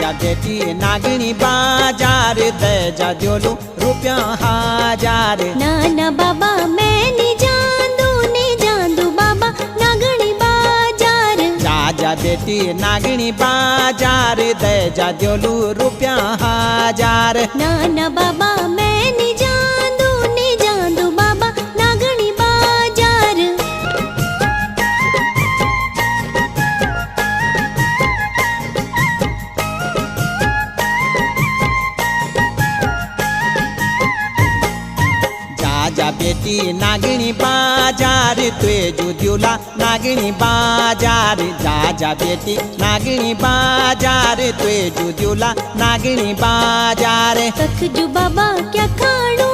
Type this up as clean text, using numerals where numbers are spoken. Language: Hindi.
जा बेटी नागणी बाजार दे जा जोलू रुपया हजार। ना बाबा मैं नहीं जांदू बाबा नागणी बाजार। जा बेटी नागणी बाजार दे जा जोलू रुपया हजार। ना बाबा मैं नहीं जांदू बाबा नागणी बाजार। जा बेटी नागणी बाजार तुए जुद्यूला नागणी बाजार। जा बेटी नागणी बाजार तुए जुद्यूला नागणी बाजार। रख जू बाबा क्या खाणू